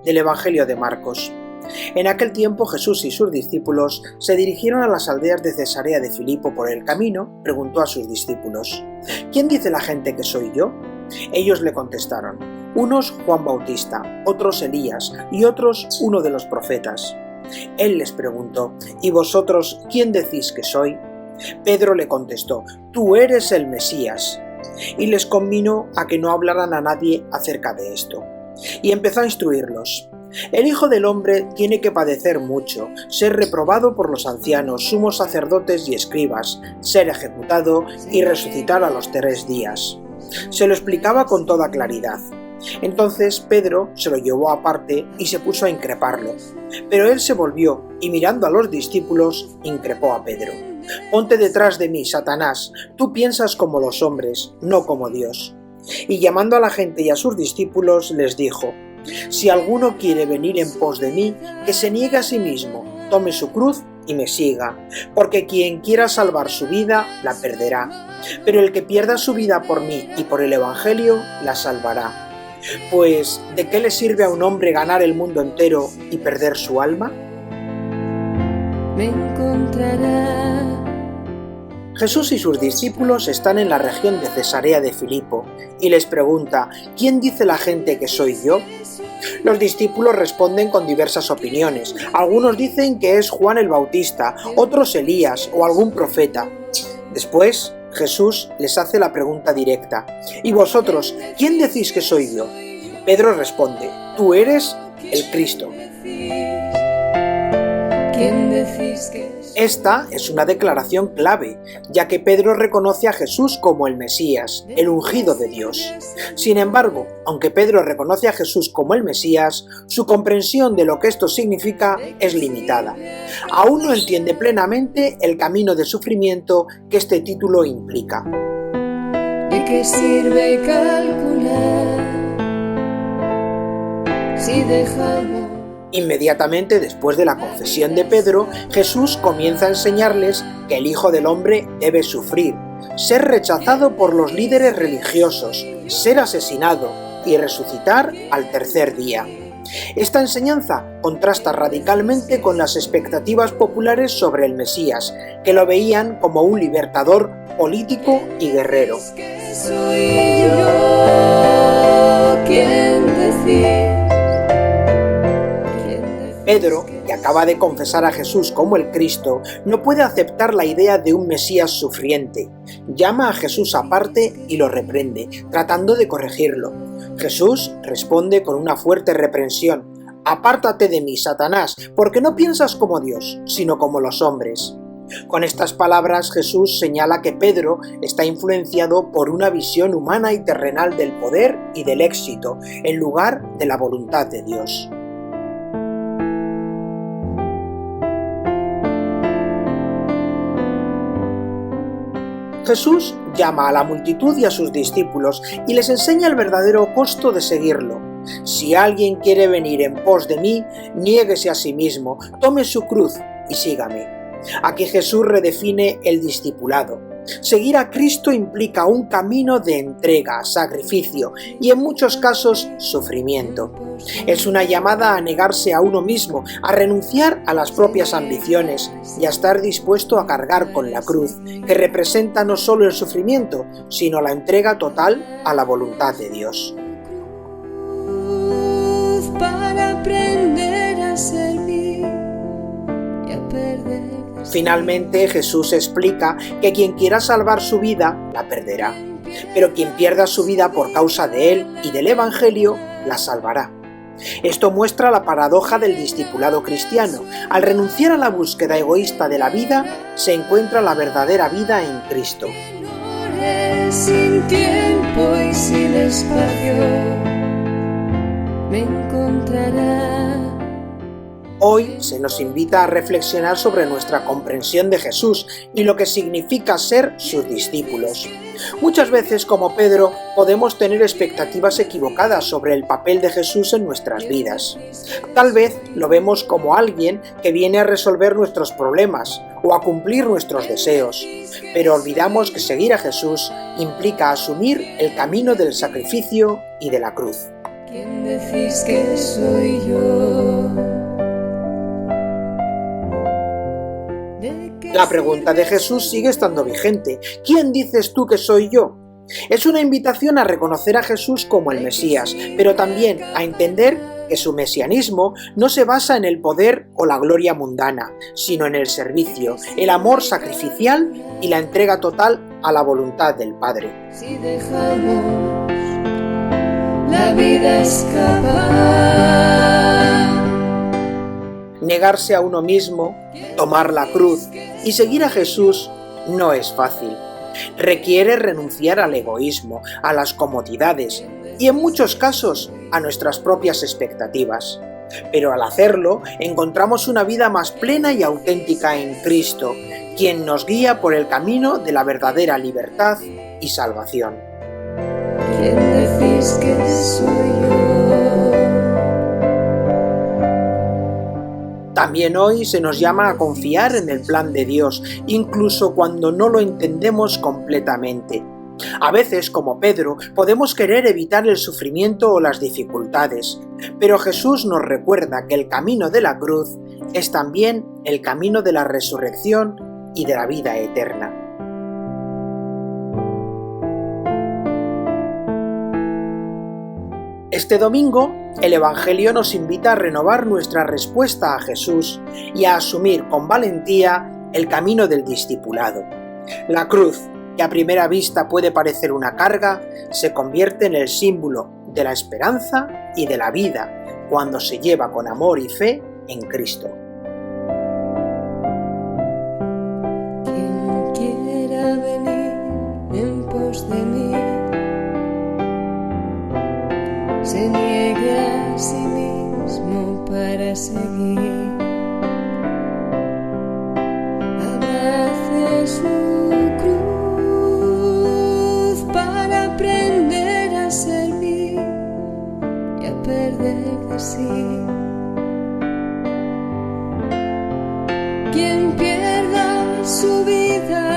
del Evangelio de Marcos. En aquel tiempo Jesús y sus discípulos se dirigieron a las aldeas de Cesarea de Filipo. Por el camino preguntó a sus discípulos: ¿Quién dice la gente que soy yo? Ellos le contestaron: unos Juan Bautista, otros Elías y otros uno de los profetas. Él les preguntó: ¿Y vosotros quién decís que soy? Pedro le contestó: tú eres el Mesías. Y les conminó a que no hablaran a nadie acerca de esto. Y empezó a instruirlos: el Hijo del Hombre tiene que padecer mucho, ser reprobado por los ancianos, sumos sacerdotes y escribas, ser ejecutado y resucitar a los 3 días. Se lo explicaba con toda claridad. Entonces Pedro se lo llevó aparte y se puso a increparlo. Pero él se volvió y, mirando a los discípulos, increpó a Pedro: ponte detrás de mí, Satanás, tú piensas como los hombres, no como Dios. Y llamando a la gente y a sus discípulos les dijo: si alguno quiere venir en pos de mí, que se niegue a sí mismo, tome su cruz y me siga, porque quien quiera salvar su vida la perderá, pero el que pierda su vida por mí y por el Evangelio la salvará. Pues, ¿de qué le sirve a un hombre ganar el mundo entero y perder su alma? Me encontrará. Jesús y sus discípulos están en la región de Cesarea de Filipo y les pregunta: ¿quién dice la gente que soy yo? Los discípulos responden con diversas opiniones. Algunos dicen que es Juan el Bautista, otros Elías o algún profeta. Después, Jesús les hace la pregunta directa: ¿y vosotros quién decís que soy yo? Pedro responde: tú eres el Cristo. ¿Quién decís que es? Esta es una declaración clave, ya que Pedro reconoce a Jesús como el Mesías, el ungido de Dios. Sin embargo, aunque Pedro reconoce a Jesús como el Mesías, su comprensión de lo que esto significa es limitada. Aún no entiende plenamente el camino de sufrimiento que este título implica. ¿De qué sirve calcular si dejamos? Inmediatamente después de la confesión de Pedro, Jesús comienza a enseñarles que el Hijo del Hombre debe sufrir, ser rechazado por los líderes religiosos, ser asesinado y resucitar al 3er día. Esta enseñanza contrasta radicalmente con las expectativas populares sobre el Mesías, que lo veían como un libertador político y guerrero. Soy yo quien decís. Pedro, que acaba de confesar a Jesús como el Cristo, no puede aceptar la idea de un Mesías sufriente. Llama a Jesús aparte y lo reprende, tratando de corregirlo. Jesús responde con una fuerte reprensión: apártate de mí, Satanás, porque no piensas como Dios, sino como los hombres. Con estas palabras Jesús señala que Pedro está influenciado por una visión humana y terrenal del poder y del éxito, en lugar de la voluntad de Dios. Jesús llama a la multitud y a sus discípulos y les enseña el verdadero costo de seguirlo. Si alguien quiere venir en pos de mí, niéguese a sí mismo, tome su cruz y sígame. Aquí Jesús redefine el discipulado. Seguir a Cristo implica un camino de entrega, sacrificio y en muchos casos sufrimiento. Es una llamada a negarse a uno mismo, a renunciar a las propias ambiciones y a estar dispuesto a cargar con la cruz, que representa no solo el sufrimiento, sino la entrega total a la voluntad de Dios. Para aprender a servir y a perder. Finalmente, Jesús explica que quien quiera salvar su vida, la perderá, pero quien pierda su vida por causa de él y del Evangelio, la salvará. Esto muestra la paradoja del discipulado cristiano. Al renunciar a la búsqueda egoísta de la vida, se encuentra la verdadera vida en Cristo. Sin tiempo y sin espacio, me encontrará. Hoy se nos invita a reflexionar sobre nuestra comprensión de Jesús y lo que significa ser sus discípulos. Muchas veces, como Pedro, podemos tener expectativas equivocadas sobre el papel de Jesús en nuestras vidas. Tal vez lo vemos como alguien que viene a resolver nuestros problemas o a cumplir nuestros deseos, pero olvidamos que seguir a Jesús implica asumir el camino del sacrificio y de la cruz. ¿Quién decís que soy yo? La pregunta de Jesús sigue estando vigente. ¿Quién dices tú que soy yo? Es una invitación a reconocer a Jesús como el Mesías, pero también a entender que su mesianismo no se basa en el poder o la gloria mundana, sino en el servicio, el amor sacrificial y la entrega total a la voluntad del Padre. Si dejamos la vida escapar, Negarse a uno mismo, tomar la cruz y seguir a Jesús no es fácil. Requiere renunciar al egoísmo, a las comodidades y en muchos casos a nuestras propias expectativas. Pero al hacerlo encontramos una vida más plena y auténtica en Cristo, quien nos guía por el camino de la verdadera libertad y salvación. ¿quién decís que soy yo? También hoy se nos llama a confiar en el plan de Dios, incluso cuando no lo entendemos completamente. A veces, como Pedro, podemos querer evitar el sufrimiento o las dificultades, pero Jesús nos recuerda que el camino de la cruz es también el camino de la resurrección y de la vida eterna. Este domingo, el Evangelio nos invita a renovar nuestra respuesta a Jesús y a asumir con valentía el camino del discipulado. La cruz, que a primera vista puede parecer una carga, se convierte en el símbolo de la esperanza y de la vida cuando se lleva con amor y fe en Cristo. Quien quiera venir en pos de mí, se niegue a sí mismo para seguir. Abrace su cruz para aprender a servir y a perder de sí. Quien pierda su vida